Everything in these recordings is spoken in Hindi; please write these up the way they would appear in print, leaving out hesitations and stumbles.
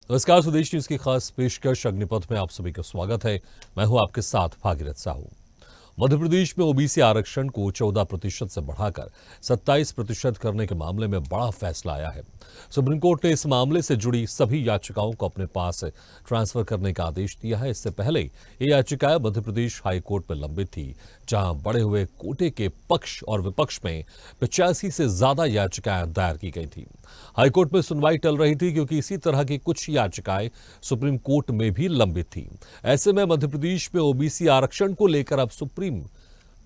नमस्कार, स्वदेश न्यूज की खास पेशकश अग्निपथ में आप सभी का स्वागत है। मैं हूं आपके साथ भागीरथ साहू। मध्य प्रदेश में ओबीसी आरक्षण को 14% से बढ़ाकर 27% करने के मामले में बड़ा फैसला आया है। सुप्रीम कोर्ट ने इस मामले से जुड़ी सभी याचिकाओं को अपने पास ट्रांसफर करने का आदेश दिया है। इससे पहले ये याचिकाएं मध्य प्रदेश हाई कोर्ट में लंबित थी, जहां बढ़े हुए कोटे के पक्ष और विपक्ष में 85 से ज्यादा याचिकाएं दायर की गई थी। हाईकोर्ट में सुनवाई टल रही थी क्योंकि इसी तरह की कुछ याचिकाएं सुप्रीम कोर्ट में भी लंबित थी। ऐसे में मध्य प्रदेश में ओबीसी आरक्षण को लेकर अब सुप्रीम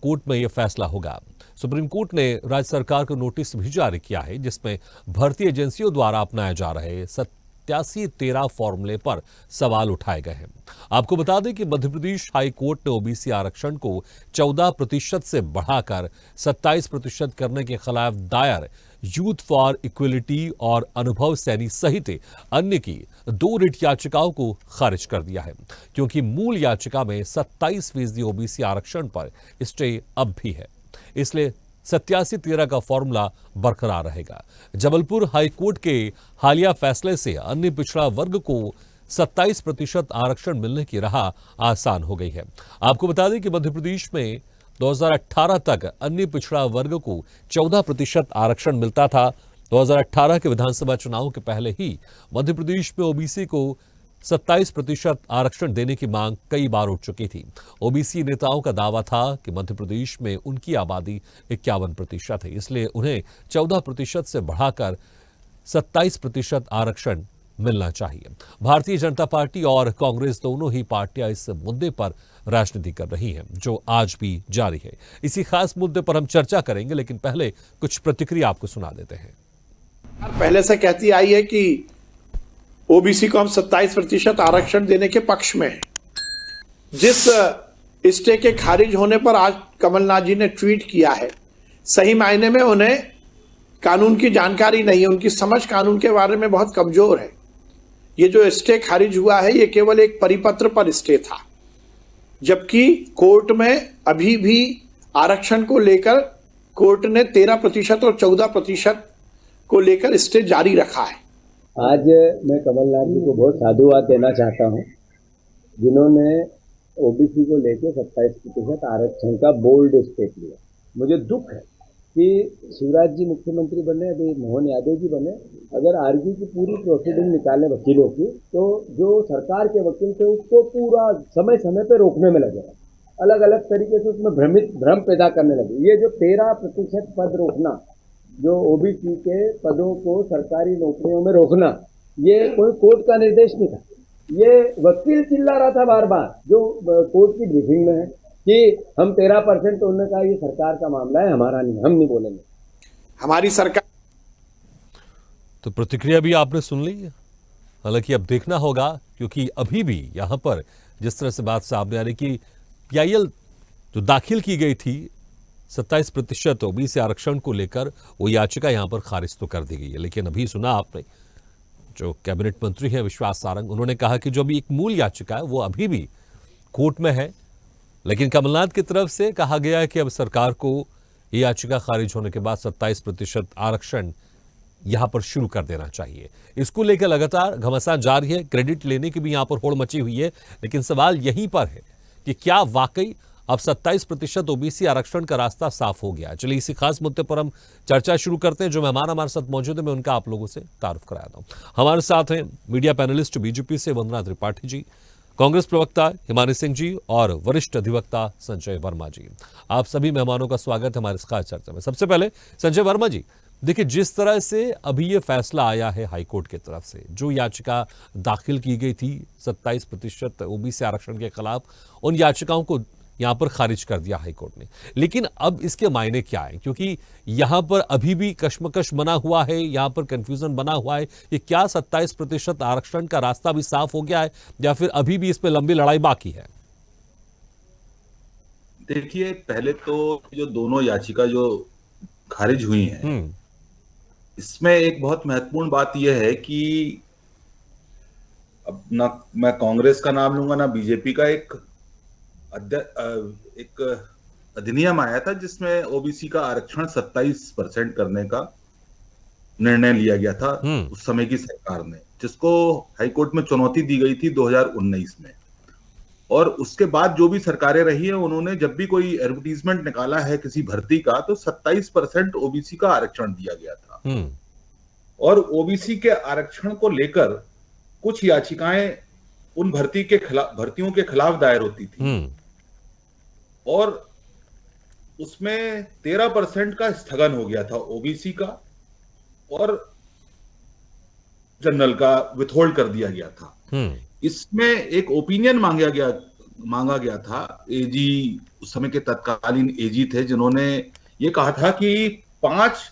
कोर्ट में यह फैसला होगा। सुप्रीम कोर्ट ने राज्य सरकार को नोटिस भी जारी किया है, जिसमें भर्ती एजेंसियों द्वारा अपनाए जा रहे 87-13 फॉर्मूले पर सवाल उठाए गए हैं। आपको बता दें कि मध्य प्रदेश हाई कोर्ट ने ओबीसी आरक्षण को 14% से बढ़ाकर 27% करने के खिलाफ दायर यूथ फॉर इक्वलिटी और अनुभव सैनी सहित अन्य की 2 रिट याचिकाओं को खारिज कर दिया है, क्योंकि मूल याचिका में 27% ओबीसी आरक्षण पर स्टे अब भी है। इसलिए 87-13 का फॉर्मूला बरकरार रहेगा। जबलपुर हाईकोर्ट के हालिया फैसले से अन्य पिछड़ा वर्ग को 27% आरक्षण मिलने की राह आसान हो गई है। आपको बता दें कि मध्य प्रदेश में 2018 तक अन्य पिछड़ा वर्ग को 14% आरक्षण मिलता था। 2018 के विधानसभा चुनाव के पहले ही मध्य प्रदेश में ओबीसी को 27% आरक्षण देने की मांग कई बार उठ चुकी थी। ओबीसी नेताओं का दावा था कि मध्य प्रदेश में उनकी आबादी 51% है, इसलिए उन्हें 14% से बढ़ाकर 27% आरक्षण मिलना चाहिए। भारतीय जनता पार्टी और कांग्रेस दोनों ही पार्टियां इस मुद्दे पर राजनीति कर रही हैं, जो आज भी जारी है। इसी खास मुद्दे पर हम चर्चा करेंगे, लेकिन पहले कुछ प्रतिक्रिया आपको सुना देते हैं। पहले से कहती आई है कि ओबीसी को हम 27% आरक्षण देने के पक्ष में हैं। जिस स्टे के खारिज होने पर आज कमलनाथ जी ने ट्वीट किया है, सही मायने में उन्हें कानून की जानकारी नहीं है, उनकी समझ कानून के बारे में बहुत कमजोर है। ये जो स्टे खारिज हुआ है, ये केवल एक परिपत्र पर स्टे था, जबकि कोर्ट में अभी भी आरक्षण को लेकर कोर्ट ने 13% और 14% को लेकर स्टे जारी रखा है। आज मैं कमलनाथ जी को बहुत साधुवाद देना चाहता हूं, जिन्होंने ओबीसी को लेकर 27% आरक्षण का बोल्ड स्टेप लिया। मुझे दुख है कि शिवराज जी मुख्यमंत्री बने, अभी मोहन यादव जी बने, अगर आरजी की पूरी प्रोसीडिंग निकाले वकीलों की, तो जो सरकार के वकील थे उसको पूरा समय समय पे रोकने में लगे, अलग अलग तरीके से उसमें भ्रम पैदा करने लगे। ये जो 13% पद रोकना, जो ओबीसी के पदों को सरकारी नौकरियों में रोकना, ये कोई कोर्ट का निर्देश नहीं था। ये वकील चिल्ला रहा था बार बार, जो कोर्ट की ब्रीफिंग में है कि हम 13%, तो उन्होंने कहा ये सरकार का मामला है, हमारा नहीं, हम नहीं बोलेंगे। हमारी सरकार। तो प्रतिक्रिया भी आपने सुन ली। हालांकि अब देखना होगा, क्योंकि अभी भी यहां पर जिस तरह से बात सामने आ रही कि पीआईएल जो दाखिल की गई थी 27% ओबीसी आरक्षण को लेकर, वो याचिका यहां पर खारिज तो कर दी गई है। लेकिन अभी सुना आपने जो कैबिनेट मंत्री हैं विश्वास सारंग, उन्होंने कहा कि जो भी एक मूल याचिका है वो अभी भी कोर्ट में है। लेकिन कमलनाथ की तरफ से कहा गया है कि अब सरकार को ये याचिका खारिज होने के बाद 27% आरक्षण यहां पर शुरू कर देना चाहिए। इसको लेकर लगातार घमासान जारी है, क्रेडिट लेने की भी यहां पर होड़ मची हुई है। लेकिन सवाल यहीं पर है कि क्या वाकई अब 27% ओबीसी आरक्षण का रास्ता साफ हो गया। चलिए इसी खास मुद्दे पर हम चर्चा शुरू करते हैं। जो मेहमान हमारे साथ मौजूद है, मैं उनका आप लोगों से तारुफ कराता हूं। हमारे साथ हैं मीडिया पैनलिस्ट बीजेपी से वंदना त्रिपाठी जी, कांग्रेस प्रवक्ता हिमानी सिंह जी और वरिष्ठ अधिवक्ता संजय वर्मा जी। आप सभी मेहमानों का स्वागत है हमारे इस खास चर्चा में। सबसे पहले संजय वर्मा जी, देखिए जिस तरह से अभी ये फैसला आया है हाईकोर्ट की तरफ से, जो याचिका दाखिल की गई थी 27% ओबीसी आरक्षण के खिलाफ, उन याचिकाओं को यहां पर खारिज कर दिया हाईकोर्ट ने। लेकिन अब इसके मायने क्या है, क्योंकि यहां पर अभी भी कश्मकश बना हुआ है, यहां पर कंफ्यूजन बना हुआ है कि क्या 27% आरक्षण का रास्ता भी साफ हो गया है या फिर अभी भी इस पर लंबी लड़ाई बाकी है। देखिए, पहले तो जो दोनों याचिका जो खारिज हुई हैं, इसमें एक बहुत महत्वपूर्ण बात यह है कि अब ना मैं कांग्रेस का नाम लूंगा ना बीजेपी का, एक अधिनियम आया था जिसमें ओबीसी का आरक्षण 27% करने का निर्णय लिया गया था उस समय की सरकार ने, जिसको हाईकोर्ट में चुनौती दी गई थी 2019 में। और उसके बाद जो भी सरकारें रही है, उन्होंने जब भी कोई एडवर्टीजमेंट निकाला है किसी भर्ती का, तो 27% ओबीसी का आरक्षण दिया गया था। और ओबीसी के आरक्षण को लेकर कुछ याचिकाएं उन भर्तियों के खिलाफ दायर होती थी, और उसमें 13% का स्थगन हो गया था ओबीसी का, और जनरल का विथहोल्ड कर दिया गया था। इसमें एक ओपिनियन मांगा गया था। एजी, उस समय के तत्कालीन एजी थे, जिन्होंने ये कहा था कि 5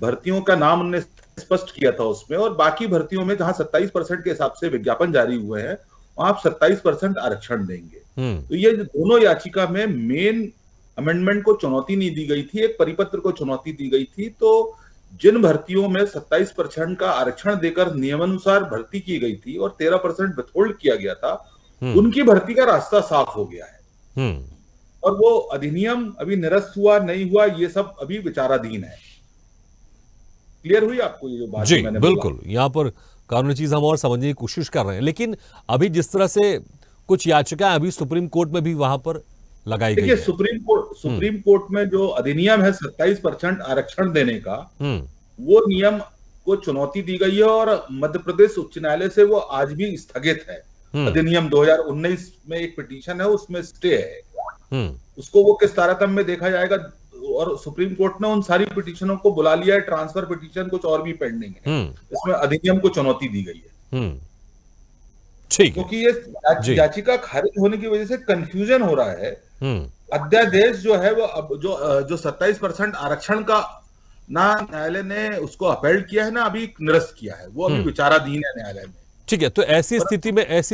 भर्तियों का नाम उन्होंने स्पष्ट किया था उसमें, और बाकी भर्तियों में जहां 27% के हिसाब से विज्ञापन जारी हुए हैं, वहां आप 27% आरक्षण देंगे। तो ये दोनों याचिका में मेन अमेंडमेंट को चुनौती नहीं दी गई थी, एक परिपत्र को चुनौती दी गई थी। तो जिन भर्तियों में 27% का आरक्षण देकर नियमानुसार भर्ती की गई थी और 13% विथहोल्ड किया गया था, उनकी भर्ती का रास्ता साफ हो गया है। और वो अधिनियम अभी निरस्त हुआ नहीं हुआ, ये सब अभी विचाराधीन है। क्लियर हुई आपको ये जो बात जी? मैंने बिल्कुल, यहाँ पर कानूनी चीज हम और समझने की कोशिश कर रहे हैं, लेकिन अभी जिस तरह से कुछ याचिकाएं अभी सुप्रीम कोर्ट में भी वहां पर लगाई गई है। देखिए, सुप्रीम कोर्ट में जो अधिनियम है 27% आरक्षण देने का, वो नियम को चुनौती दी गई है, और मध्य प्रदेश उच्च न्यायालय से वो आज भी स्थगित है। अधिनियम 2019 में एक पिटीशन है, उसमें स्टे है, उसको वो किस तारतम्य में देखा जाएगा। और सुप्रीम कोर्ट ने उन सारी पिटीशनों को बुला लिया है, ट्रांसफर पिटीशन कुछ और भी पेंडिंग है, इसमें अधिनियम को चुनौती दी गई है। ठीक, क्योंकि ये याचिका खारिज होने की वजह से कंफ्यूजन हो रहा है। अध्यादेश जो है वो अब जो 27% आरक्षण का ना न्यायालय ने उसको अपील किया है, ना अभी निरस्त किया है, वो अभी विचाराधीन है न्यायालय में। ठीक है, तो ऐसी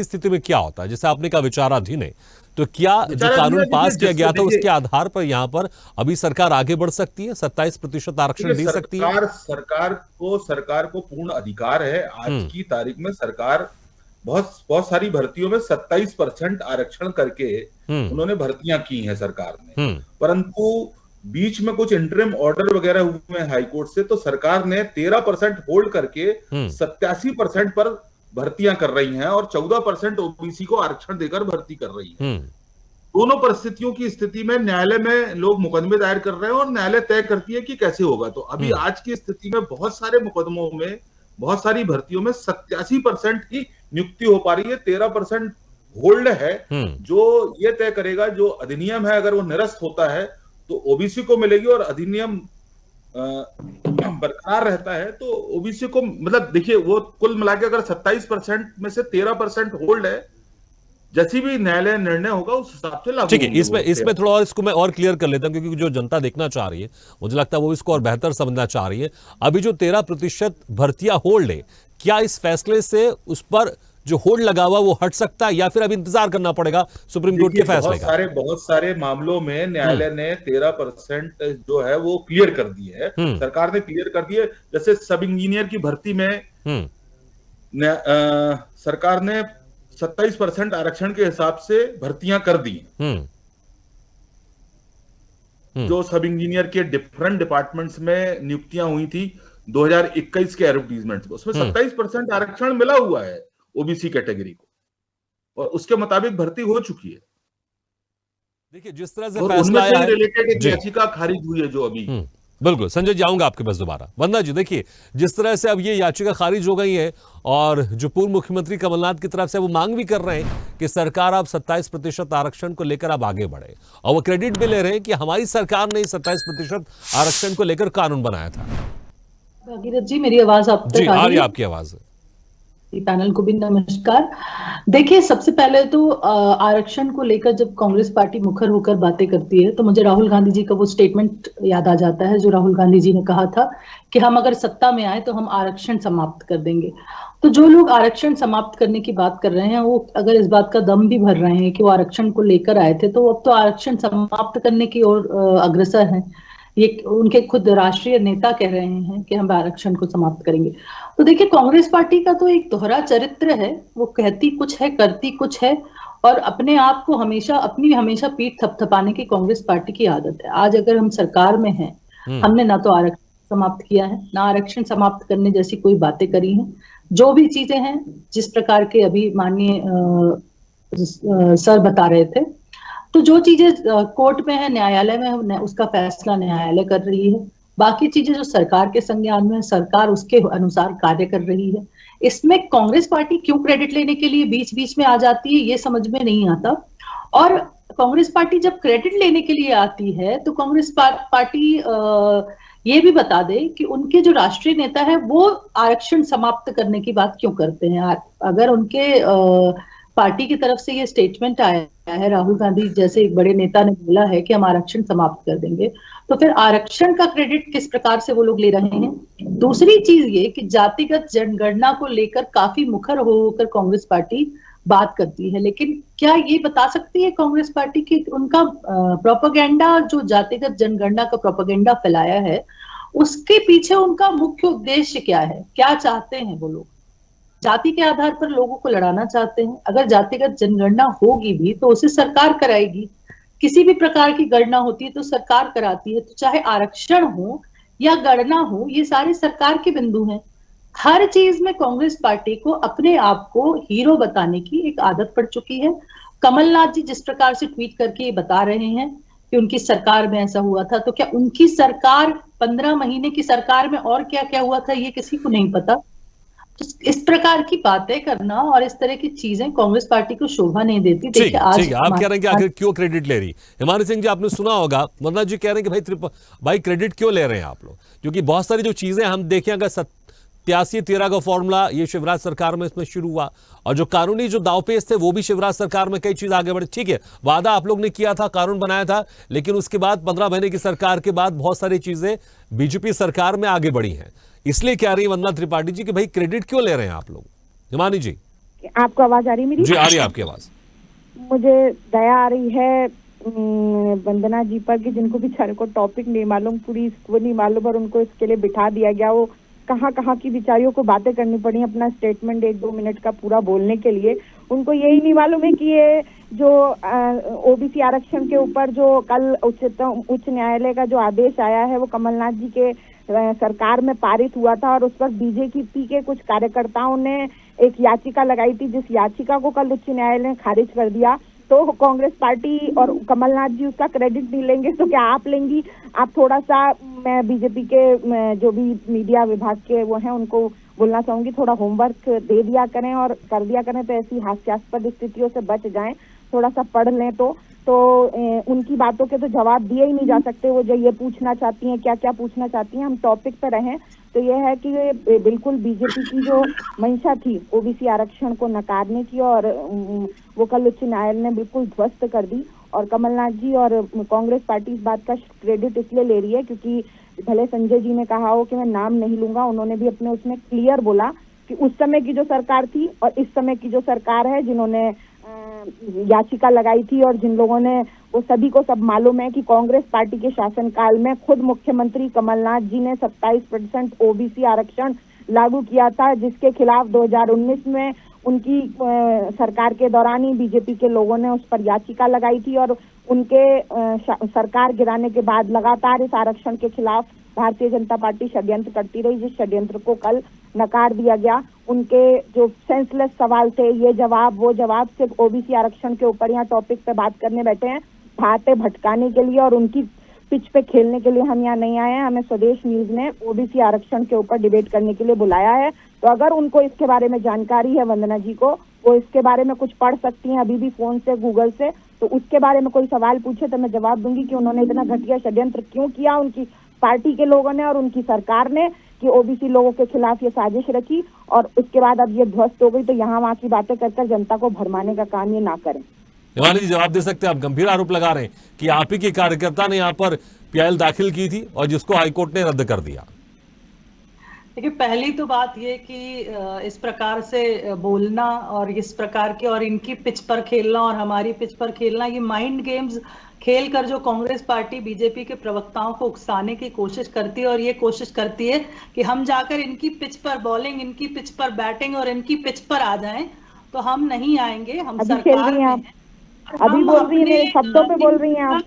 स्थिति में क्या होता है? जैसे आपने कहा विचाराधीन है, तो क्या जो कानून पास किया गया था उसके आधार पर यहाँ पर अभी सरकार आगे बढ़ सकती है, 27% आरक्षण दे सकती है? सरकार को पूर्ण अधिकार है। आज की तारीख में सरकार बहुत सारी भर्तियों में 27% आरक्षण करके उन्होंने भर्तियां की हैं सरकार ने, परंतु बीच में कुछ इंटरिम ऑर्डर वगैरह हुए हैं हाईकोर्ट से, तो सरकार ने 13% होल्ड करके 87% पर भर्तियां कर रही हैं, और 14% ओबीसी को आरक्षण देकर भर्ती कर रही है। दोनों परिस्थितियों की स्थिति में न्यायालय में लोग मुकदमे दायर कर रहे हैं, और न्यायालय तय करती है कि कैसे होगा। तो अभी आज की स्थिति में बहुत सारे मुकदमों में, बहुत सारी भर्तियों में 87% की नियुक्ति हो पा रही है, 13% होल्ड है, जो ये तय करेगा जो अधिनियम है, अगर वो निरस्त होता है तो ओबीसी को मिलेगी, और अधिनियम बरकरार रहता है तो ओबीसी को, मतलब देखिए, वो कुल मिला के अगर 27% में से 13% होल्ड है, जैसी भी न्यायालय निर्णय होगा उस हिसाब से लागू। ठीक है, इसमें थोड़ा और इसको मैं और क्लियर कर लेता हूं, क्योंकि जो जनता देखना चाह रही है, मुझे लगता है वो इसको और बेहतर समझना चाह रही है। अभी जो 13% भर्तियां होल्ड है, क्या इस फैसले से उस पर जो होल्ड लगा हुआ वो हट सकता है, या फिर अभी इंतजार करना पड़ेगा सुप्रीम कोर्ट के फैसले का? बहुत सारे मामलों में न्यायालय ने 13% जो है वो क्लियर कर दी है, सरकार ने क्लियर कर दी है। जैसे सब इंजीनियर की भर्ती में सरकार ने 27% आरक्षण के हिसाब से भर्तियां कर दी। जो सब इंजीनियर के डिफरेंट डिपार्टमेंट्स में नियुक्तियां हुई थी 2021 के एडवर्टीजमेंट में, उसमें 27% आरक्षण मिला हुआ है ओबीसी कैटेगरी को, और उसके मुताबिक भर्ती हो चुकी है। देखिए, जिस तरह से फैसला आया है, रिलेटेड एक याचिका खारिज हुई है जो अभी। बिल्कुल संजय, जाऊंगा आपके पास दोबारा। वंदना जी, देखिए जिस तरह से अब ये याचिका खारिज हो गई है, और जो पूर्व मुख्यमंत्री कमलनाथ की तरफ से वो मांग भी कर रहे हैं कि सरकार अब 27% आरक्षण को लेकर अब आगे बढ़े, और वो क्रेडिट भी ले रहे हैं कि हमारी सरकार ने 27% आरक्षण को लेकर कानून बनाया था। भागीरथ जी, मेरी आवाज आप तक आ रही है? आपकी आवाज। पैनल को भी नमस्कार। देखिए, सबसे पहले तो आरक्षण को लेकर जब कांग्रेस पार्टी मुखर होकर बातें करती है, तो मुझे राहुल गांधी जी का वो स्टेटमेंट याद आ जाता है, जो राहुल गांधी जी ने कहा था कि हम अगर सत्ता में आए तो हम आरक्षण समाप्त कर देंगे। तो जो लोग आरक्षण समाप्त करने की बात कर रहे हैं, वो अगर इस बात का दम भी भर रहे हैं कि वो आरक्षण को लेकर आए थे, तो अब तो आरक्षण समाप्त करने की ओर अग्रसर हैं। ये उनके खुद राष्ट्रीय नेता कह रहे हैं कि हम आरक्षण को समाप्त करेंगे। तो देखिए, कांग्रेस पार्टी का तो एक दोहरा चरित्र है, वो कहती कुछ है, करती कुछ है, और अपने आप को हमेशा पीठ थपथपाने की कांग्रेस पार्टी की आदत है। आज अगर हम सरकार में हैं, हमने ना तो आरक्षण समाप्त किया है, ना आरक्षण समाप्त करने जैसी कोई बातें करी हैं। जो भी चीजें हैं, जिस प्रकार के अभी माननीय सर बता रहे थे, तो जो चीजें कोर्ट में है, न्यायालय में, उसका फैसला न्यायालय कर रही है। बाकी चीजें जो सरकार के संज्ञान में है, सरकार उसके अनुसार कार्य कर रही है। इसमें कांग्रेस पार्टी क्यों क्रेडिट लेने के लिए बीच बीच में आ जाती है, ये समझ में नहीं आता। और कांग्रेस पार्टी जब क्रेडिट लेने के लिए आती है तो कांग्रेस पार्टी ये भी बता दे कि उनके जो राष्ट्रीय नेता है वो आरक्षण समाप्त करने की बात क्यों करते हैं। अगर उनके पार्टी की तरफ से ये स्टेटमेंट आया है, राहुल गांधी जैसे एक बड़े नेता ने बोला है कि हम आरक्षण समाप्त कर देंगे, तो फिर आरक्षण का क्रेडिट किस प्रकार से वो लोग ले रहे हैं। दूसरी चीज ये कि जातिगत जनगणना को लेकर काफी मुखर होकर कांग्रेस पार्टी बात करती है, लेकिन क्या ये बता सकती है कांग्रेस पार्टी की उनका प्रोपेगेंडा, जो जातिगत जनगणना का प्रोपेगेंडा फैलाया है, उसके पीछे उनका मुख्य उद्देश्य क्या है, क्या चाहते हैं वो लोग? जाति के आधार पर लोगों को लड़ाना चाहते हैं। अगर जातिगत जनगणना होगी भी तो उसे सरकार कराएगी। किसी भी प्रकार की गणना होती है तो सरकार कराती है, तो चाहे आरक्षण हो या गणना हो, ये सारे सरकार के बिंदु हैं। हर चीज में कांग्रेस पार्टी को अपने आप को हीरो बताने की एक आदत पड़ चुकी है। कमलनाथ जी जिस प्रकार से ट्वीट करके बता रहे हैं कि उनकी सरकार में ऐसा हुआ था, तो क्या उनकी सरकार 15 महीने की सरकार में और क्या क्या हुआ था ये किसी को नहीं पता। तो इस प्रकार की बातें करना और इस तरह की चीजें कांग्रेस पार्टी को शोभा नहीं देती। देखिए आज आप कह रहे हैं कि आखिर क्यों क्रेडिट ले रही हिमानी सिंह जी, आपने सुना होगा वंदना जी कह रहे हैं कि भाई क्रेडिट क्यों ले रहे हैं आप लोग, क्योंकि बहुत सारी जो चीजें हम देखें, अगर 87-13 का फॉर्मूला ये शिवराज सरकार में इसमें शुरू हुआ, और जो कानूनी जो दावपेच थे वो भी शिवराज सरकार में कई चीज आगे बढ़ी। ठीक है, वादा आप लोग ने किया था, कानून बनाया था, लेकिन उसके बाद 15 महीने की सरकार के बाद बहुत सारी चीजें बीजेपी सरकार में आगे बढ़ी हैं। इसलिए कह रही है वंदना त्रिपाठी जी कि भाई क्रेडिट क्यों ले रहे हैं आप लोग। हिमानी जी, आपको आवाज आ रही है मेरी? जी आ रही है आपकी आवाज। मुझे दया आ रही है वंदना जी पर कि जिनको बेचारे को टॉपिक नहीं मालूम, पूरी वो नहीं मालूम, और उनको इसके लिए बिठा दिया गया। वो कहाँ की बिचारियों को बातें करनी पड़ी अपना स्टेटमेंट 1-2 मिनट का पूरा बोलने के लिए। उनको यही नहीं मालूम है कि ये जो ओबीसी आरक्षण के ऊपर जो कल उच्च न्यायालय का जो आदेश आया है वो कमलनाथ जी के सरकार में पारित हुआ था, और उस पर बीजेपी के कुछ कार्यकर्ताओं ने एक याचिका लगाई थी, जिस याचिका को कल उच्च न्यायालय ने खारिज कर दिया। तो कांग्रेस पार्टी और कमलनाथ जी उसका क्रेडिट नहीं लेंगे तो क्या आप लेंगी? आप थोड़ा सा, मैं बीजेपी के जो भी मीडिया विभाग के वो हैं उनको बोलना चाहूंगी, थोड़ा होमवर्क दे दिया करें और कर दिया करें, तो ऐसी हास्यास्पद स्थितियों से बच जाएं। थोड़ा सा पढ़ लें तो उनकी बातों के तो जवाब दिए ही नहीं जा सकते। वो जो ये पूछना चाहती हैं, क्या क्या पूछना चाहती हैं, हम टॉपिक पे रहें। तो ये है कि बिल्कुल बीजेपी की जो मंशा थी ओबीसी आरक्षण को नकारने की, और वो कल उच्च न्यायालय ने बिल्कुल ध्वस्त कर दी। और कमलनाथ जी और कांग्रेस पार्टी इस बात का क्रेडिट इसलिए ले रही है क्योंकि भले संजय जी ने कहा हो कि मैं नाम नहीं लूंगा, उन्होंने भी अपने उसमें क्लियर बोला कि उस समय की जो सरकार थी और इस समय की जो सरकार है, जिन्होंने याचिका लगाई थी और जिन लोगों ने, वो सभी को सब मालूम है कि कांग्रेस पार्टी के शासनकाल में खुद मुख्यमंत्री कमलनाथ जी ने 27% ओबीसी आरक्षण लागू किया था, जिसके खिलाफ 2019 में उनकी सरकार के दौरान ही बीजेपी के लोगों ने उस पर याचिका लगाई थी। और उनके सरकार गिराने के बाद लगातार इस आरक्षण के खिलाफ भारतीय जनता पार्टी षड्यंत्र करती रही, जिस षड्यंत्र को कल नकार दिया गया। उनके जो सेंसलेस सवाल थे, ये जवाब वो जवाब, सिर्फ ओबीसी आरक्षण के ऊपर यहाँ टॉपिक पे बात करने बैठे हैं, बातें भटकाने के लिए और उनकी पिच पे खेलने के लिए हम यहाँ नहीं आए हैं। हमें स्वदेश न्यूज ने ओबीसी आरक्षण के ऊपर डिबेट करने के लिए बुलाया है। तो अगर उनको इसके बारे में जानकारी है वंदना जी को, वो इसके बारे में कुछ पढ़ सकती हैं अभी भी फोन से, गूगल से। तो उसके बारे में कोई सवाल पूछे तो मैं जवाब दूंगी कि उन्होंने इतना घटिया षड्यंत्र क्यों किया, उनकी पार्टी के लोगों ने और उनकी सरकार ने, कि ओबीसी लोगों के खिलाफ ये साजिश रखी और उसके बाद अब ये ध्वस्त हो गई। तो यहाँ वहाँ की बातें कर जनता को भरमाने का काम ये ना करें। हिमानी जी जवाब दे सकते हैं। आप गंभीर आरोप लगा रहे हैं कि आप ही के कार्यकर्ता ने यहाँ पर पीआईएल दाखिल की थी और जिसको हाईकोर्ट ने रद्द कर दिया। देखिए, पहली तो बात ये कि इस प्रकार से बोलना और इस प्रकार के और इनकी पिच पर खेलना और हमारी पिच पर खेलना, ये माइंड गेम्स खेल कर जो कांग्रेस पार्टी बीजेपी के प्रवक्ताओं को उकसाने की कोशिश करती है, और ये कोशिश करती है कि हम जाकर इनकी पिच पर बॉलिंग, इनकी पिच पर बैटिंग और इनकी पिच पर आ जाएं। तो हम नहीं आएंगे, हम सरकार में हैं। अभी बोल रही है, शब्दों पे बोल रही हैं आप।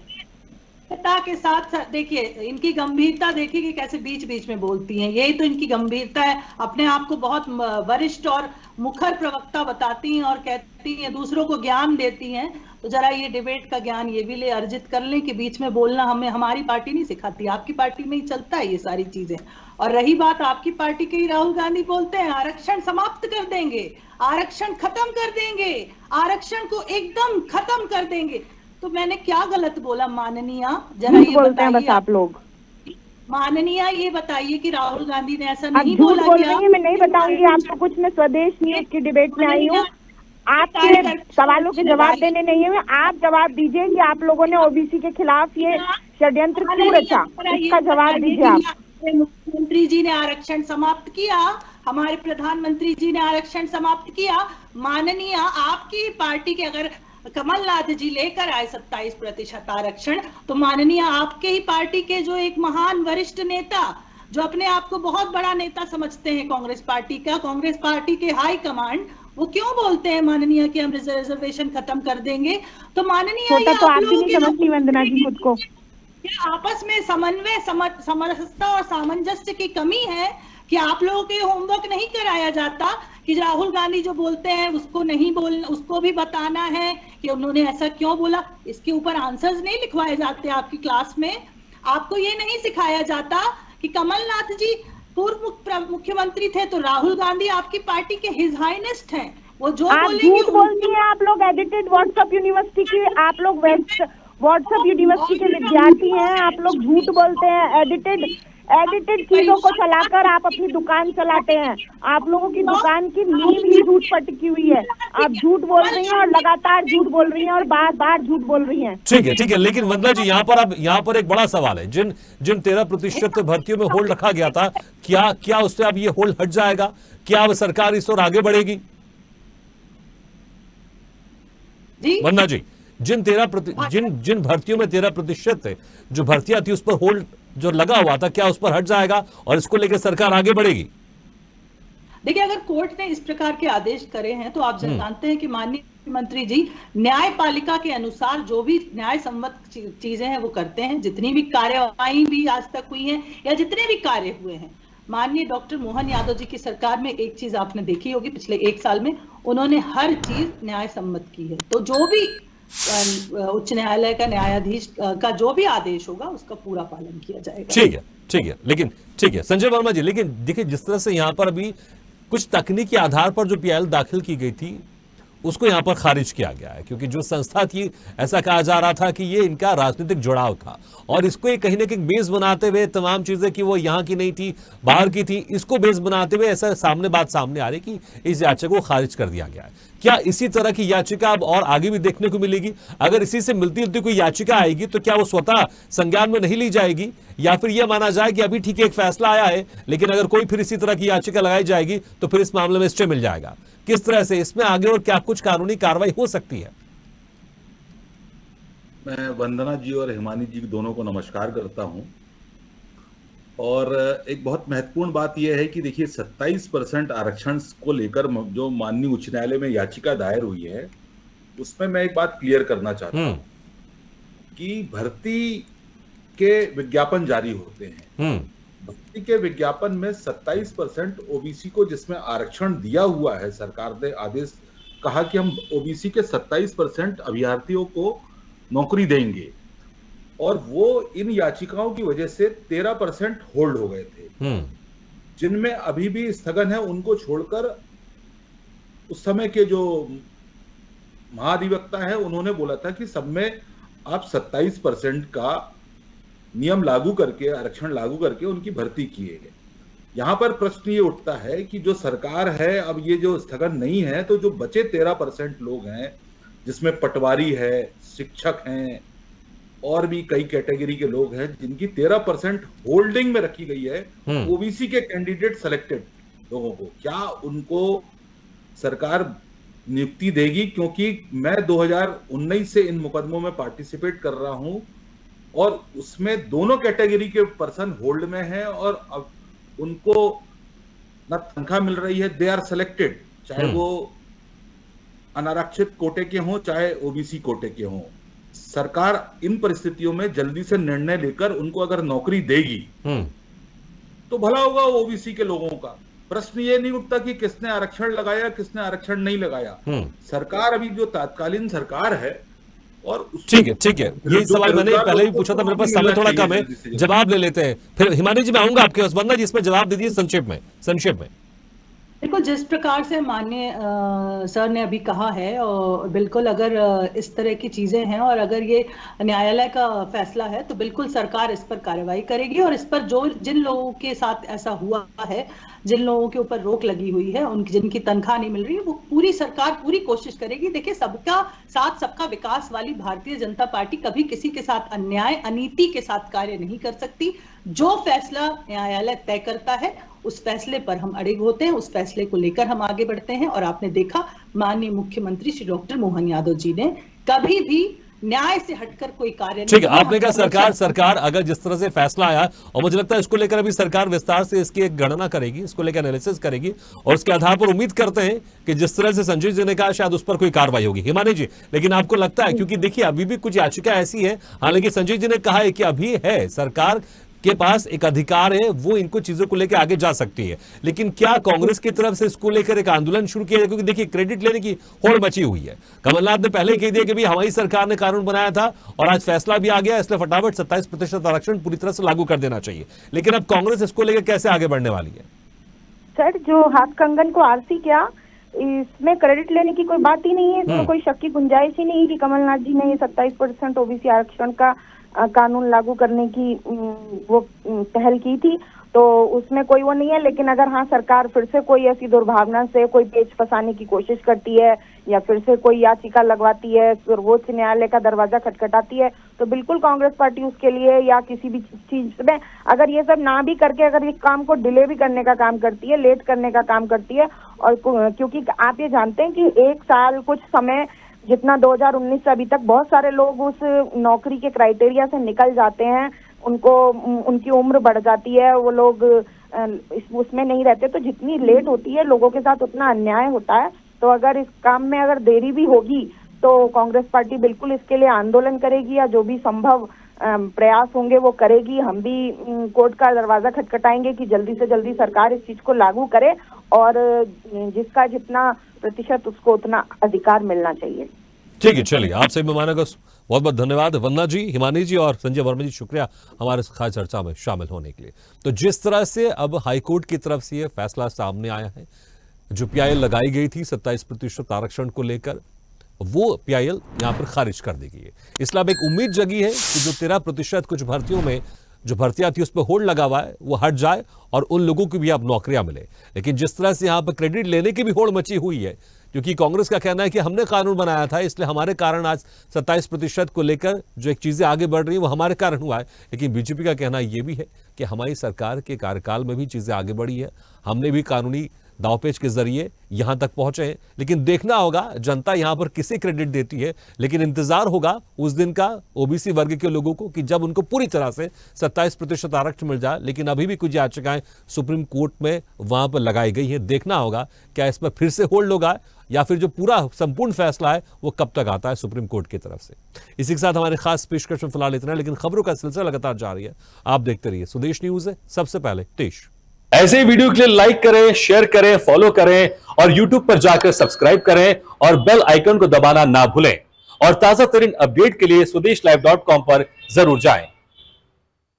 के साथ देखिए, इनकी गंभीरता देखिए कि कैसे बीच बीच में बोलती हैं, यही तो इनकी गंभीरता है। अपने आप को बहुत वरिष्ठ और मुखर प्रवक्ता बताती हैं और कहती हैं, दूसरों को ज्ञान देती हैं। तो जरा ये डिबेट का ज्ञान ये भी ले अर्जित कर लें कि बीच में बोलना हमें हमारी पार्टी नहीं सिखाती, आपकी पार्टी में ही चलता है ये सारी चीजें। और रही बात आपकी पार्टी के ही, राहुल गांधी बोलते हैं आरक्षण समाप्त कर देंगे, आरक्षण खत्म कर देंगे, आरक्षण को एकदम खत्म कर देंगे। तो मैंने क्या गलत बोला माननीय? जरा ये बोलते हैं बस बताइए आप लोग। माननीय, ये बताइए कि राहुल गांधी ने ऐसा आप नहीं झूठ बोला बोल क्या? रही हैं, मैं नहीं बताऊंगी आपको कुछ। मैं स्वदेश न्यूज की डिबेट में आई हूँ, आपके सवालों के जवाब देने नहीं है। आप जवाब दीजिए कि आप लोगों ने ओबीसी के खिलाफ ये षड्यंत्र क्यों रचा, इसका जवाब दीजिए आप। मुख्यमंत्री जी ने आरक्षण समाप्त किया, हमारे प्रधानमंत्री जी ने आरक्षण समाप्त किया। माननीय, आपकी पार्टी के अगर कमलनाथ जी लेकर आए 27% आरक्षण, तो माननीय आपके ही पार्टी के जो एक महान वरिष्ठ नेता, जो अपने आप को बहुत बड़ा नेता समझते हैं कांग्रेस पार्टी का, कांग्रेस पार्टी के हाई कमांड, वो क्यों बोलते हैं माननीय कि हम रिजर्वेशन खत्म कर देंगे? तो माननीय, छोटा तो आप भी नहीं समझती वंदना जी खुद को। क्या आपस में समन्वय, समरसता और सामंजस्य की कमी है कि आप लोगों के होमवर्क नहीं कराया जाता कि राहुल गांधी जो बोलते हैं उसको नहीं बोलना, उसको भी बताना है कि उन्होंने ऐसा क्यों बोला? इसके ऊपर आंसर्स नहीं लिखवाए जाते आपकी क्लास में? आपको ये नहीं सिखाया जाता कि कमलनाथ जी पूर्व मुख्यमंत्री थे तो राहुल गांधी आपकी पार्टी के हिज हाइनेस्ट हैं, वो जो आप बोलेंगे झूठ बोलती हैं। आप लोग एडिटेड व्हाट्सएप यूनिवर्सिटी की, आप लोग व्हाट्सएप यूनिवर्सिटी के विद्यार्थी हैं। आप लोग झूठ बोलते हैं, एडिटेड चीजों को चलाकर आप अपनी दुकान चलाते हैं। आप लोगों की दुकान की नींव ही झूठ पर टिकी हुई है। आप झूठ बोल रही हैं और लगातार झूठ बोल रही हैं और बार बार झूठ बोल रही हैं। ठीक है, लेकिन वंदना जी, यहाँ पर एक बड़ा सवाल है। जिन 13% भर्तियों में होल्ड रखा गया था, क्या उससे अब ये होल्ड हट जाएगा? क्या अब सरकार इस ओर आगे बढ़ेगी? वंदना जी, जिन भर्तियों में 13% जो भर्तियां थी उस पर होल्ड जो लगा हुआ था, क्या उस पर हट जाएगा और इसको लेकर सरकार आगे बढ़ेगी? देखिए, अगर कोर्ट ने इस प्रकार के आदेश करे हैं तो आप जानते हैं कि माननीय मुख्यमंत्री जी न्यायपालिका के अनुसार जो भी न्याय सम्मत चीजें हैं वो करते हैं। जितनी भी कार्यवाही भी आज तक हुई हैं या जितने भी कार्य हुए हैं, माननीय डॉक्टर मोहन यादव जी की सरकार में एक चीज आपने देखी होगी, पिछले 1 साल में उन्होंने हर चीज न्याय सम्मत की है। तो जो भी उच्च न्यायालय का न्यायाधीश का जो भी आदेश होगा उसका पूरा पालन किया जाएगा। ठीक है, लेकिन ठीक है संजय वर्मा जी, लेकिन देखिए जिस तरह से यहाँ पर अभी कुछ तकनीकी आधार पर जो पीआईएल दाखिल की गई थी उसको यहाँ पर खारिज किया गया है, क्योंकि जो संस्था थी ऐसा कहा जा रहा था कि ये इनका राजनीतिक जुड़ाव था और इसको ये कहीं ना कहीं बेस बनाते हुए तमाम चीजें कि वो यहाँ की नहीं थी, बाहर की थी, इसको बेस बनाते हुए ऐसा बात सामने आ रही कि इस याचिका को खारिज कर दिया गया है। क्या इसी तरह की याचिका अब और आगे भी देखने को मिलेगी? अगर इसी से मिलती जुलती कोई याचिका आएगी तो क्या वो स्वतः संज्ञान में नहीं ली जाएगी, या फिर यह माना जाए कि अभी ठीक है एक फैसला आया है, लेकिन अगर कोई फिर इसी तरह की याचिका लगाई जाएगी तो फिर इस मामले में स्टे मिल जाएगा? किस तरह से इसमें आगे और क्या कुछ कानूनी कार्रवाई हो सकती है? मैं वंदना जी और हिमानी जी दोनों को नमस्कार करता हूं। और एक बहुत महत्वपूर्ण बात यह है कि देखिए 27% आरक्षण को लेकर जो माननीय उच्च न्यायालय में याचिका दायर हुई है उसमें मैं एक बात क्लियर करना चाहता हूं कि भर्ती के विज्ञापन जारी होते हैं। भर्ती के विज्ञापन में 27% ओबीसी को जिसमें आरक्षण दिया हुआ है, सरकार ने आदेश कहा कि हम ओबीसी के 27% अभ्यर्थियों को नौकरी देंगे, और वो इन याचिकाओं की वजह से 13% होल्ड हो गए थे, जिनमें अभी भी स्थगन है। उनको छोड़कर उस समय के जो महाधिवक्ता है उन्होंने बोला था कि सब में आप 27% का नियम लागू करके, आरक्षण लागू करके उनकी भर्ती किए। यहां पर प्रश्न ये उठता है कि जो सरकार है, अब ये जो स्थगन नहीं है तो जो बचे 13% लोग हैं, जिसमें पटवारी है, शिक्षक हैं और भी कई कैटेगरी के लोग हैं जिनकी 13% होल्डिंग में रखी गई है, ओबीसी के कैंडिडेट सेलेक्टेड लोगों को, क्या उनको सरकार नियुक्ति देगी? क्योंकि मैं 2019 से इन मुकदमों में पार्टिसिपेट कर रहा हूं और उसमें दोनों कैटेगरी के पर्सन होल्ड में हैं और अब उनको ना तनख्वाह मिल रही है। दे आर सेलेक्टेड, चाहे वो अनारक्षित कोटे के हों चाहे ओबीसी कोटे के हों, सरकार इन परिस्थितियों में जल्दी से निर्णय लेकर उनको अगर नौकरी देगी तो भला होगा ओबीसी के लोगों का। प्रश्न ये नहीं उठता कि किसने आरक्षण लगाया, किसने आरक्षण नहीं लगाया। सरकार अभी जो तात्कालीन सरकार है और ठीक है यही सवाल मैंने पहले भी पूछा था, मेरे पास समय थोड़ा कम है, जवाब ले लेते हैं फिर। हिमानी जी मैं आऊंगा आपके पास, वंदना जी इसमें जवाब दे दीजिए संक्षेप में। देखो, जिस प्रकार से माननीय सर ने अभी कहा है, और बिल्कुल अगर इस तरह की चीजें हैं और अगर ये न्यायालय का फैसला है तो बिल्कुल सरकार इस पर कार्रवाई करेगी, और इस पर जो जिन लोगों के साथ ऐसा हुआ है, जिन लोगों के ऊपर रोक लगी हुई है, उनकी जिनकी तनख्वाह नहीं मिल रही है, वो पूरी सरकार पूरी कोशिश करेगी। देखिए, सबका साथ सबका विकास वाली भारतीय जनता पार्टी कभी किसी के साथ अन्याय अनीति के साथ कार्य नहीं कर सकती। जो फैसला न्यायालय तय करता है उस फैसले पर हम अड़िग होते हैं, उस फैसले को लेकर हम आगे बढ़ते हैं। और आपने देखा माननीय मुख्यमंत्री श्री डॉक्टर मोहन यादव जी ने कभी भी न्याय से हटकर कोई कार्य नहीं। ठीक है, आपने कहा सरकार अगर जिस तरह से फैसला आया, और मुझे लगता है इसको लेकर अभी सरकार विस्तार से इसकी एक गणना करेगी, इसको लेकर एनालिसिस करेगी, और उसके आधार पर उम्मीद करते हैं कि जिस तरह से संजय जी ने कहा शायद उस पर कोई कार्रवाई होगी। हिमानी जी, लेकिन आपको लगता है, क्योंकि देखिए अभी भी कुछ याचिका ऐसी है, हालांकि संजय जी ने कहा है कि अभी है सरकार के पास एक अधिकार है, वो इनको चीजों को लेकर आगे जा सकती है, लेकिन क्या कांग्रेस की तरफ से इसको लेकर एक आंदोलन शुरू किया जाए? क्योंकि देखिए क्रेडिट लेने की होड़ मची हुई है। कमलनाथ ने पहले कह दिया कि भाई हमारी सरकार ने कानून बनाया था और आज फैसला भी आ गया, इसलिए फटाफट 27% आरक्षण पूरी तरह से लागू कर देना चाहिए। लेकिन अब कांग्रेस इसको लेकर कैसे आगे बढ़ने वाली है? सर, जो हाथ कंगन को आरसी किया, इसमें क्रेडिट लेने की कोई बात ही नहीं है, इसमें कोई शक की गुंजाइश ही नहीं कि कमलनाथ जी ने 27% ओबीसी आरक्षण का कानून लागू करने की वो पहल की थी, तो उसमें कोई वो नहीं है। लेकिन अगर हाँ, सरकार फिर से कोई ऐसी दुर्भावना से कोई पेच फंसाने की कोशिश करती है या फिर से कोई याचिका लगवाती है, सर्वोच्च न्यायालय का दरवाजा खटखटाती है, तो बिल्कुल कांग्रेस पार्टी उसके लिए या किसी भी चीज में अगर ये सब ना भी करके अगर इस काम को डिले भी करने का काम करती है, लेट करने का काम करती है, और क्योंकि आप ये जानते हैं कि 1 साल कुछ समय जितना 2019 से अभी तक बहुत सारे लोग उस नौकरी के क्राइटेरिया से निकल जाते हैं, उनको उनकी उम्र बढ़ जाती है, वो लोग उसमें नहीं रहते, तो जितनी लेट होती है लोगों के साथ उतना अन्याय होता है। तो अगर इस काम में अगर देरी भी होगी तो कांग्रेस पार्टी बिल्कुल इसके लिए आंदोलन करेगी या जो भी संभव प्रयास होंगे वो करेगी। हम भी कोर्ट का दरवाजा खटखटाएंगे कि जल्दी से जल्दी सरकार इस चीज को लागू करे और जिसका जितना प्रतिशत उसको उतना अधिकार मिलना चाहिए। ठीक है, चलिए आपसे मेहमानों का बहुत बहुत धन्यवाद। वंदना जी, हिमानी जी और संजय वर्मा जी, शुक्रिया हमारे खास चर्चा में शामिल होने के लिए। तो जिस तरह से अब हाईकोर्ट की तरफ से ये फैसला सामने आया है, जो पीआईएल लगाई गई थी 27% आरक्षण को लेकर, वो पीआईएल यहां पर खारिज कर दी गई है। इसलिए अब एक उम्मीद जगी है कि जो 13% कुछ भर्तियों में जो भर्तियां थी उस पर होल्ड लगा हुआ है वो हट जाए और उन लोगों की भी अब नौकरियां मिले। लेकिन जिस तरह से यहां पर क्रेडिट लेने की भी होड़ मची हुई है, क्योंकि कांग्रेस का कहना है कि हमने कानून बनाया था इसलिए हमारे कारण आज 27% को लेकर जो एक चीजें आगे बढ़ रही है वो हमारे कारण हुआ है। लेकिन बीजेपी का कहना यह भी है कि हमारी सरकार के कार्यकाल में भी चीजें आगे बढ़ी है, हमने भी कानूनी दावपेच के जरिए यहां तक पहुंचे हैं। लेकिन देखना होगा जनता यहां पर किसे क्रेडिट देती है, लेकिन इंतजार होगा उस दिन का ओबीसी वर्ग के लोगों को कि जब उनको पूरी तरह से 27% आरक्षण मिल जाए। लेकिन अभी भी कुछ याचिकाएं सुप्रीम कोर्ट में वहां पर लगाई गई है, देखना होगा क्या इस पर फिर से होल्ड होगा या फिर जो पूरा संपूर्ण फैसला है वो कब तक आता है सुप्रीम कोर्ट की तरफ से। इसी के साथ हमारे खास पेशकश में फिलहाल इतना है, लेकिन खबरों का सिलसिला लगातार जारी है। आप देखते रहिए स्वदेश न्यूज है, सबसे पहले देश। ऐसे वीडियो के लिए लाइक करें, शेयर करें, फॉलो करें और YouTube पर जाकर सब्सक्राइब करें और बेल आइकन को दबाना ना भूलें। और ताजा तरीन अपडेट के लिए स्वदेशलाइव.com पर जरूर जाएं।